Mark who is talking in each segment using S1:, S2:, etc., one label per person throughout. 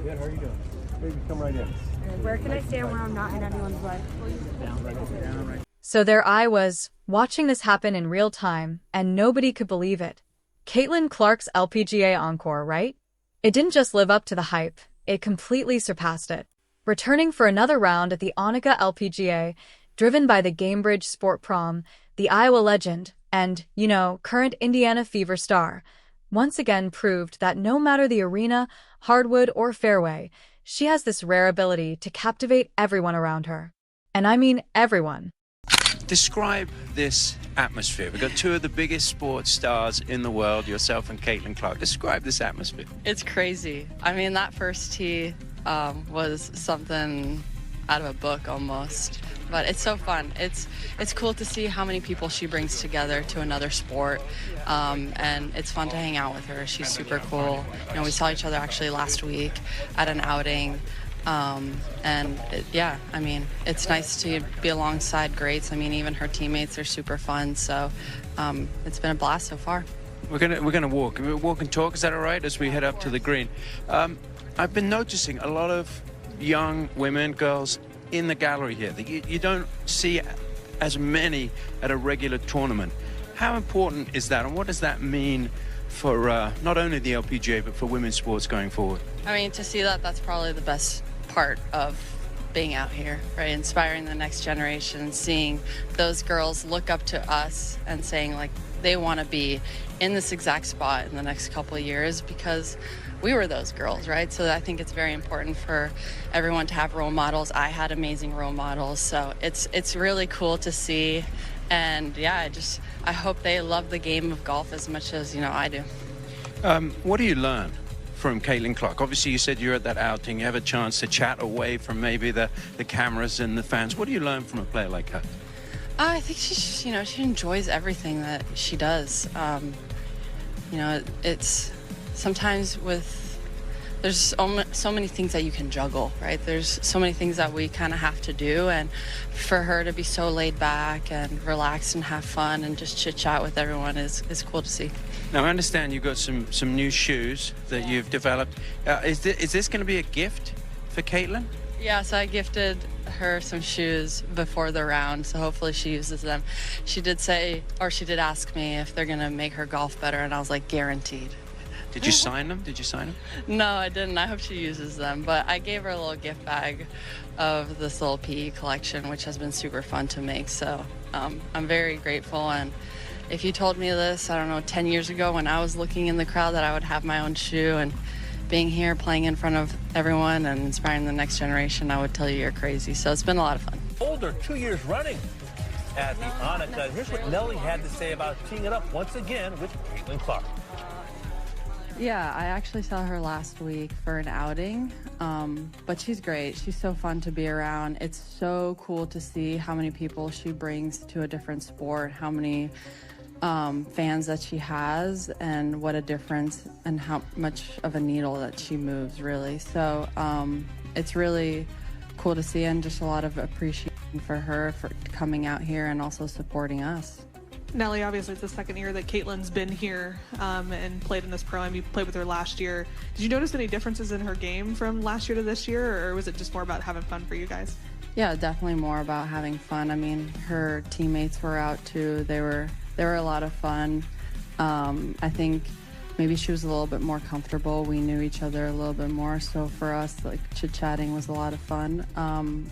S1: Good, how are you doing? Baby, come right in.
S2: Where can I stand where I'm not in anyone's way?
S3: So there I was, watching this happen in real time, and nobody could believe it. Caitlin Clark's LPGA Encore, right? It didn't just live up to the hype, it completely surpassed it. Returning for another round at the Onega LPGA, driven by the Gamebridge Sport Pro-Am, the Iowa legend, and, current Indiana Fever star, once again proved that no matter the arena, hardwood, or fairway, she has this rare ability to captivate everyone around her. And I mean everyone.
S4: Describe this atmosphere. We've got two of the biggest sports stars in the world, yourself and Caitlin Clark. Describe this atmosphere.
S5: It's crazy. I mean, that first tee was something out of a book almost. But it's so fun. It's cool to see how many people she brings together to another sport, and it's fun to hang out with her. She's super cool. We saw each other actually last week at an outing, it's nice to be alongside greats. I mean, even her teammates are super fun. So it's been a blast so far.
S4: We're gonna walk. Walk and talk. Is that all right? As we head up to the green, I've been noticing a lot of young women, girls, in the gallery here. You don't see as many at a regular tournament. How important is that, and what does that mean for not only the LPGA but for women's sports going forward?
S5: I mean, to see that's probably the best part of being out here, right? Inspiring the next generation, seeing those girls look up to us and saying like they want to be in this exact spot in the next couple of years because we were those girls, right? So I think it's very important for everyone to have role models. I had amazing role models, so it's really cool to see. And yeah, I hope they love the game of golf as much as I do.
S4: What do you learn from Caitlin Clark? Obviously, you said you're at that outing. You have a chance to chat away from maybe the cameras and the fans. What do you learn from a player like her?
S5: I think she enjoys everything that she does. It's sometimes there's so many things that you can juggle, right? There's so many things that we kind of have to do, and for her to be so laid back and relaxed and have fun and just chit chat with everyone is cool to see.
S4: Now, I understand you've got some new shoes that you've developed. Is this going to be a gift for Caitlin?
S5: Yeah, so I gifted her some shoes before the round, so hopefully she uses them. She did ask me if they're going to make her golf better, and I was like, guaranteed.
S4: Did you sign them?
S5: No, I didn't. I hope she uses them. But I gave her a little gift bag of this little PE collection, which has been super fun to make. So I'm very grateful. And if you told me this, 10 years ago when I was looking in the crowd that I would have my own shoe and being here playing in front of everyone and inspiring the next generation, I would tell you you're crazy. So it's been a lot of fun.
S1: Older 2 years running at the Onega. Here's what Nelly had to say about teeing it up once again with Caitlin Clark.
S5: Yeah, I actually saw her last week for an outing, but she's great. She's so fun to be around. It's so cool to see how many people she brings to a different sport, how many fans that she has, and what a difference and how much of a needle that she moves, really. So it's really cool to see, and just a lot of appreciation for her for coming out here and also supporting us.
S6: Nelly, obviously it's the second year that Caitlin's been here and played in this Pro-Am. You played with her last year. Did you notice any differences in her game from last year to this year, or was it just more about having fun for you guys?
S5: Yeah, definitely more about having fun. I mean, her teammates were out too. They were a lot of fun. I think maybe she was a little bit more comfortable. We knew each other a little bit more, so for us, like, chit-chatting was a lot of fun.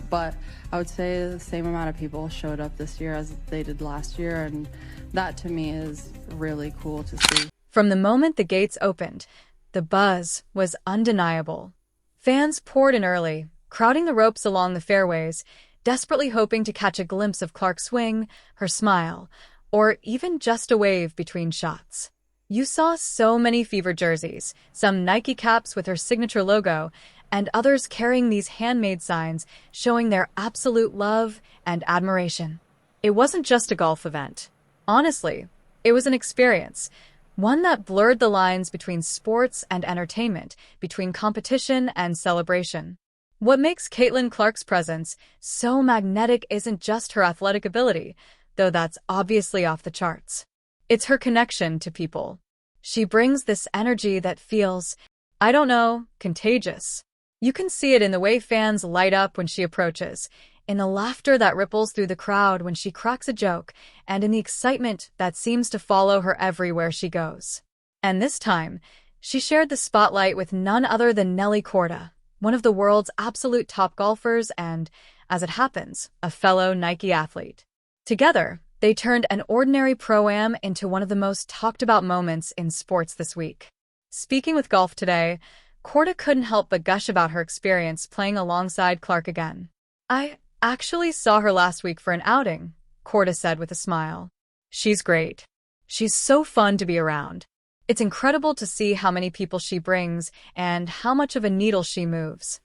S5: But I would say the same amount of people showed up this year as they did last year, and that to me is really cool to see.
S3: From the moment the gates opened, the buzz was undeniable. Fans poured in early, crowding the ropes along the fairways, desperately hoping to catch a glimpse of Clark's swing, her smile, or even just a wave between shots. You saw so many Fever jerseys, some Nike caps with her signature logo, and others carrying these handmade signs showing their absolute love and admiration. It wasn't just a golf event. Honestly, it was an experience, one that blurred the lines between sports and entertainment, between competition and celebration. What makes Caitlin Clark's presence so magnetic isn't just her athletic ability, though that's obviously off the charts. It's her connection to people. She brings this energy that feels I don't know, contagious. You can see it in the way fans light up when she approaches, in the laughter that ripples through the crowd when she cracks a joke, and in the excitement that seems to follow her everywhere she goes. And this time, she shared the spotlight with none other than Nelly Korda, one of the world's absolute top golfers and, as it happens, a fellow Nike athlete. Together, they turned an ordinary Pro-Am into one of the most talked-about moments in sports this week. Speaking with Golf Today, Korda couldn't help but gush about her experience playing alongside Clark again. I actually saw her last week for an outing, Korda said with a smile. She's great. She's so fun to be around. It's incredible to see how many people she brings and how much of a needle she moves.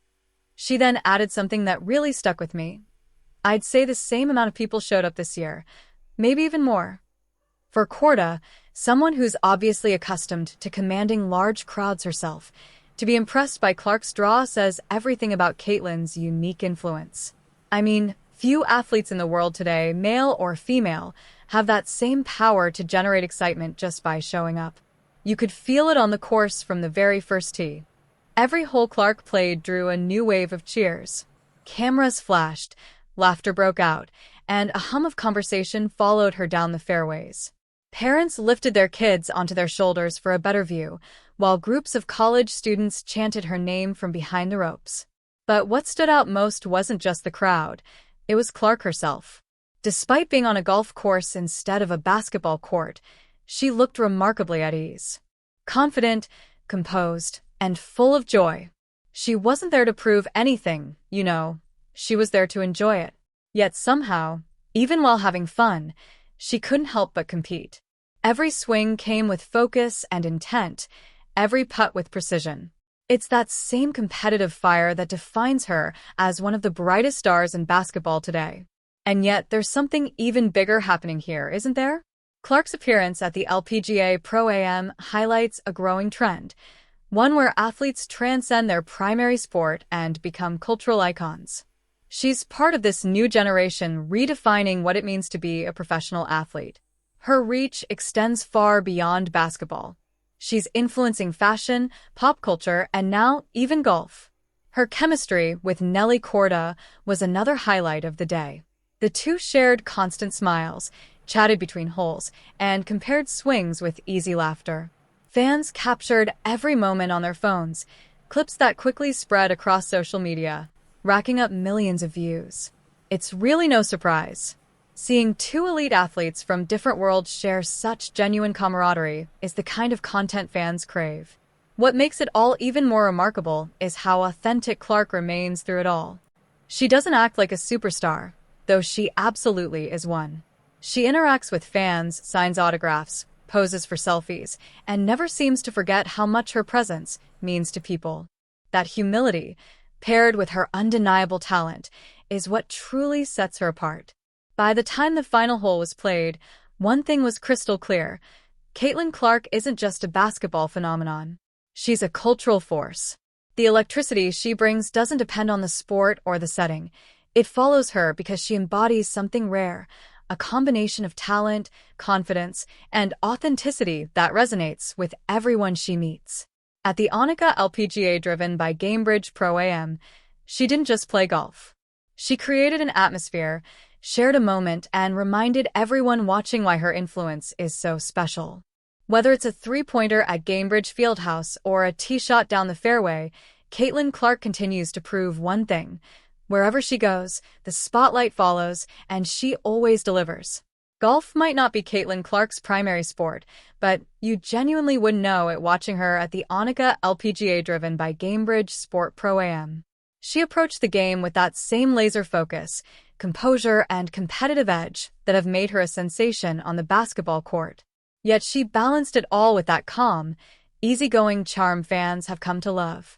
S3: She then added something that really stuck with me. I'd say the same amount of people showed up this year, maybe even more. For Korda, someone who's obviously accustomed to commanding large crowds herself, to be impressed by Clark's draw says everything about Caitlin's unique influence. I mean, few athletes in the world today, male or female, have that same power to generate excitement just by showing up. You could feel it on the course from the very first tee. Every hole Clark played drew a new wave of cheers. Cameras flashed, laughter broke out, and a hum of conversation followed her down the fairways. Parents lifted their kids onto their shoulders for a better view, while groups of college students chanted her name from behind the ropes. But what stood out most wasn't just the crowd, it was Clark herself. Despite being on a golf course instead of a basketball court, she looked remarkably at ease. Confident, composed, and full of joy. She wasn't there to prove anything, you know. She was there to enjoy it. Yet somehow, even while having fun, she couldn't help but compete. Every swing came with focus and intent, every putt with precision. It's that same competitive fire that defines her as one of the brightest stars in basketball today. And yet, there's something even bigger happening here, isn't there? Clark's appearance at the LPGA Pro-Am highlights a growing trend, one where athletes transcend their primary sport and become cultural icons. She's part of this new generation redefining what it means to be a professional athlete. Her reach extends far beyond basketball. She's influencing fashion, pop culture, and now even golf. Her chemistry with Nelly Korda was another highlight of the day. The two shared constant smiles, chatted between holes, and compared swings with easy laughter. Fans captured every moment on their phones, clips that quickly spread across social media, racking up millions of views. It's really no surprise. Seeing two elite athletes from different worlds share such genuine camaraderie is the kind of content fans crave. What makes it all even more remarkable is how authentic Clark remains through it all. She doesn't act like a superstar, though she absolutely is one. She interacts with fans, signs autographs, poses for selfies, and never seems to forget how much her presence means to people. That humility, paired with her undeniable talent, is what truly sets her apart. By the time the final hole was played, one thing was crystal clear. Caitlin Clark isn't just a basketball phenomenon. She's a cultural force. The electricity she brings doesn't depend on the sport or the setting. It follows her because she embodies something rare, a combination of talent, confidence, and authenticity that resonates with everyone she meets. At the Annika LPGA driven by Gamebridge Pro-Am, she didn't just play golf. She created an atmosphere, shared a moment, and reminded everyone watching why her influence is so special. Whether it's a three-pointer at Gamebridge Fieldhouse or a tee shot down the fairway, Caitlin Clark continues to prove one thing. Wherever she goes, the spotlight follows, and she always delivers. Golf might not be Caitlin Clark's primary sport, but you genuinely wouldn't know it watching her at the Annika LPGA driven by Gamebridge Sport Pro-Am. She approached the game with that same laser focus, composure, and competitive edge that have made her a sensation on the basketball court. Yet she balanced it all with that calm, easygoing charm fans have come to love.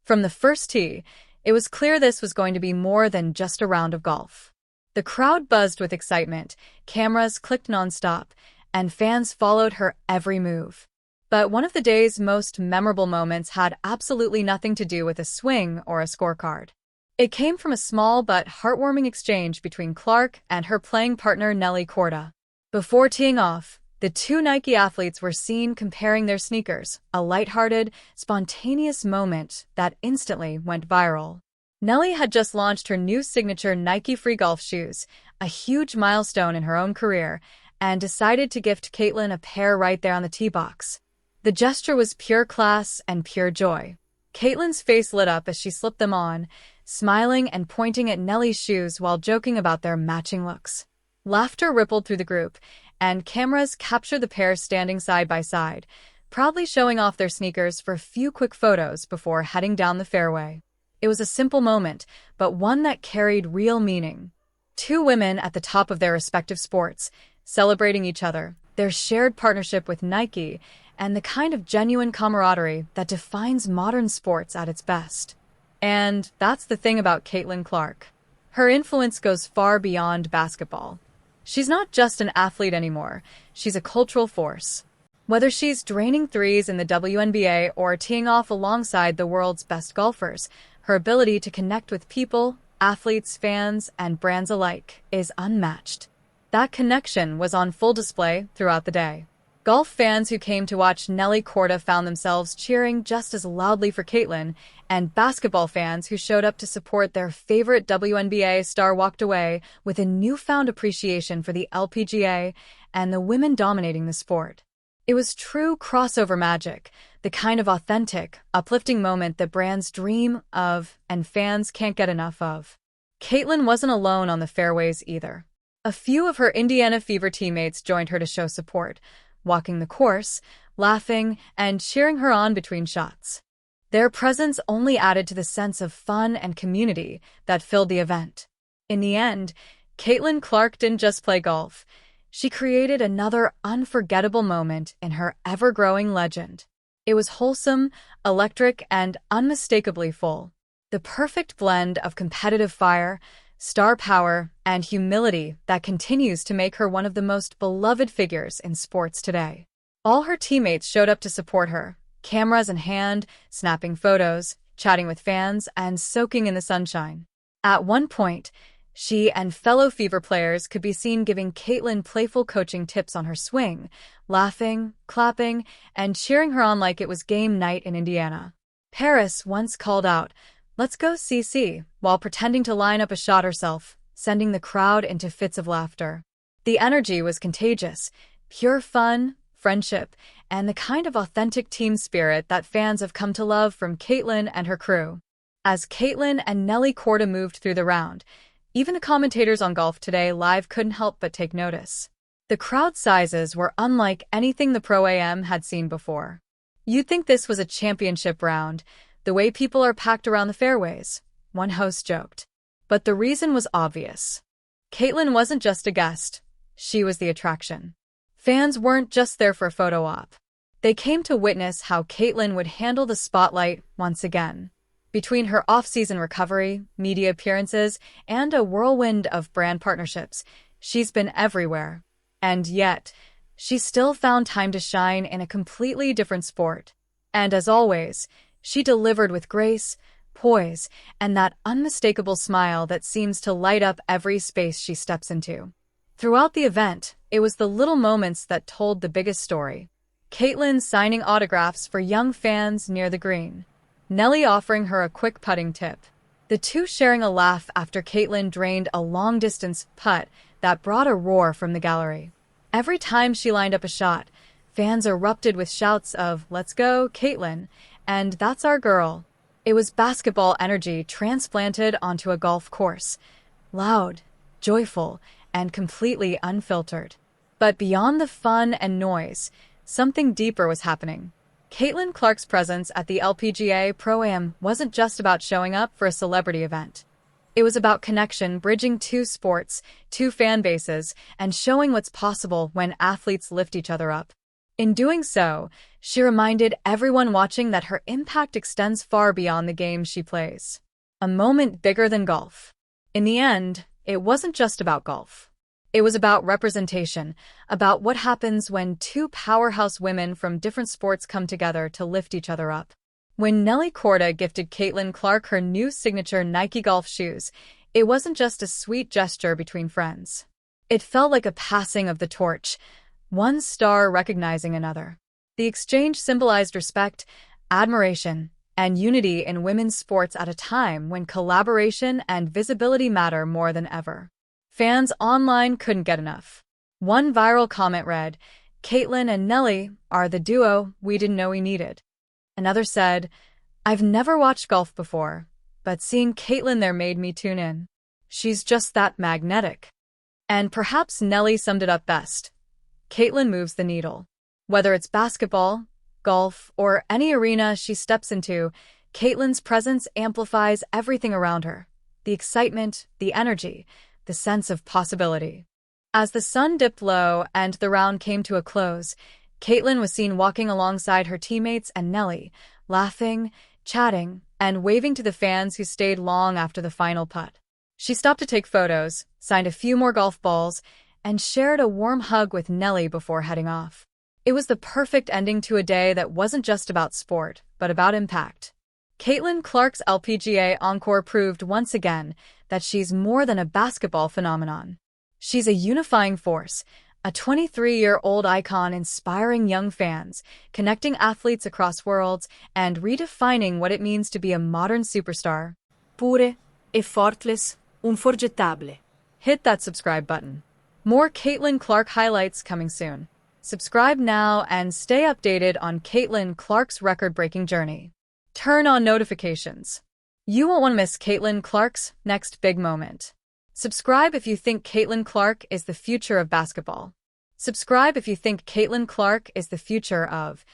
S3: From the first tee, it was clear this was going to be more than just a round of golf. The crowd buzzed with excitement, cameras clicked nonstop, and fans followed her every move. But one of the day's most memorable moments had absolutely nothing to do with a swing or a scorecard. It came from a small but heartwarming exchange between Clark and her playing partner Nelly Korda. Before teeing off, The two Nike athletes were seen comparing their sneakers, a lighthearted, spontaneous moment that instantly went viral. Nelly had just launched her new signature Nike Free Golf shoes, a huge milestone in her own career, and decided to gift Caitlin a pair right there on the tee box. The gesture was pure class and pure joy. Caitlin's face lit up as she slipped them on, smiling and pointing at Nelly's shoes while joking about their matching looks. Laughter rippled through the group, and cameras captured the pair standing side by side, proudly showing off their sneakers for a few quick photos before heading down the fairway. It was a simple moment, but one that carried real meaning. Two women at the top of their respective sports, celebrating each other, their shared partnership with Nike, and the kind of genuine camaraderie that defines modern sports at its best. And that's the thing about Caitlin Clark. Her influence goes far beyond basketball. She's not just an athlete anymore, she's a cultural force. Whether she's draining threes in the WNBA or teeing off alongside the world's best golfers, her ability to connect with people, athletes, fans, and brands alike is unmatched. That connection was on full display throughout the day. Golf fans who came to watch Nelly Korda found themselves cheering just as loudly for Caitlin, and basketball fans who showed up to support their favorite WNBA star walked away with a newfound appreciation for the LPGA and the women dominating the sport. It was true crossover magic, the kind of authentic, uplifting moment that brands dream of and fans can't get enough of. Caitlin wasn't alone on the fairways either. A few of her Indiana Fever teammates joined her to show support, walking the course, laughing, and cheering her on between shots. Their presence only added to the sense of fun and community that filled the event. In the end, Caitlin Clark didn't just play golf. She created another unforgettable moment in her ever-growing legend. It was wholesome, electric, and unmistakably full. The perfect blend of competitive fire, star power, and humility that continues to make her one of the most beloved figures in sports today. All her teammates showed up to support her, cameras in hand, snapping photos, chatting with fans, and soaking in the sunshine. At one point, she and fellow Fever players could be seen giving Caitlin playful coaching tips on her swing, laughing, clapping, and cheering her on like it was game night in Indiana. Paris once called out, "Let's go CC," while pretending to line up a shot herself, sending the crowd into fits of laughter. The energy was contagious, pure fun, friendship, and the kind of authentic team spirit that fans have come to love from Caitlin and her crew. As Caitlin and Nelly Korda moved through the round, even the commentators on Golf Today Live couldn't help but take notice. The crowd sizes were unlike anything the Pro-Am had seen before. You'd think this was a championship round, the way people are packed around the fairways, one host joked. But the reason was obvious. Caitlin wasn't just a guest, she was the attraction. Fans weren't just there for a photo op. They came to witness how Caitlin would handle the spotlight once again. Between her off-season recovery, media appearances, and a whirlwind of brand partnerships, she's been everywhere. And yet, she still found time to shine in a completely different sport. And as always, she delivered with grace, poise, and that unmistakable smile that seems to light up every space she steps into. Throughout the event, it was the little moments that told the biggest story. Caitlin signing autographs for young fans near the green. Nelly offering her a quick putting tip. The two sharing a laugh after Caitlin drained a long-distance putt that brought a roar from the gallery. Every time she lined up a shot, fans erupted with shouts of, "Let's go, Caitlin," and "That's our girl." It was basketball energy transplanted onto a golf course. Loud, joyful, and completely unfiltered. But beyond the fun and noise, something deeper was happening. Caitlin Clark's presence at the LPGA Pro-Am wasn't just about showing up for a celebrity event. It was about connection, bridging two sports, two fan bases, and showing what's possible when athletes lift each other up. In doing so, she reminded everyone watching that her impact extends far beyond the game she plays. A moment bigger than golf. In the end, it wasn't just about golf. It was about representation, about what happens when two powerhouse women from different sports come together to lift each other up. When Nelly Korda gifted Caitlin Clark her new signature Nike golf shoes, it wasn't just a sweet gesture between friends. It felt like a passing of the torch, one star recognizing another. The exchange symbolized respect, admiration, and unity in women's sports at a time when collaboration and visibility matter more than ever. Fans online couldn't get enough. One viral comment read, "Caitlin and Nelly are the duo we didn't know we needed." Another said, "I've never watched golf before, but seeing Caitlin there made me tune in. She's just that magnetic." And perhaps Nelly summed it up best. Caitlin moves the needle. Whether it's basketball, golf, or any arena she steps into, Caitlin's presence amplifies everything around her. The excitement, the energy, the sense of possibility. As the sun dipped low and the round came to a close, Caitlin was seen walking alongside her teammates and Nelly, laughing, chatting, and waving to the fans who stayed long after the final putt. She stopped to take photos, signed a few more golf balls, and shared a warm hug with Nelly before heading off. It was the perfect ending to a day that wasn't just about sport, but about impact. Caitlin Clark's LPGA Encore proved once again that she's more than a basketball phenomenon. She's a unifying force, a 23-year-old icon inspiring young fans, connecting athletes across worlds, and redefining what it means to be a modern superstar.
S2: Pure, effortless, unforgettable.
S3: Hit that subscribe button. More Caitlin Clark highlights coming soon. Subscribe now and stay updated on Caitlin Clark's record-breaking journey. Turn on notifications. You won't want to miss Caitlin Clark's next big moment. Subscribe if you think Caitlin Clark is the future of basketball. Subscribe if you think Caitlin Clark is the future of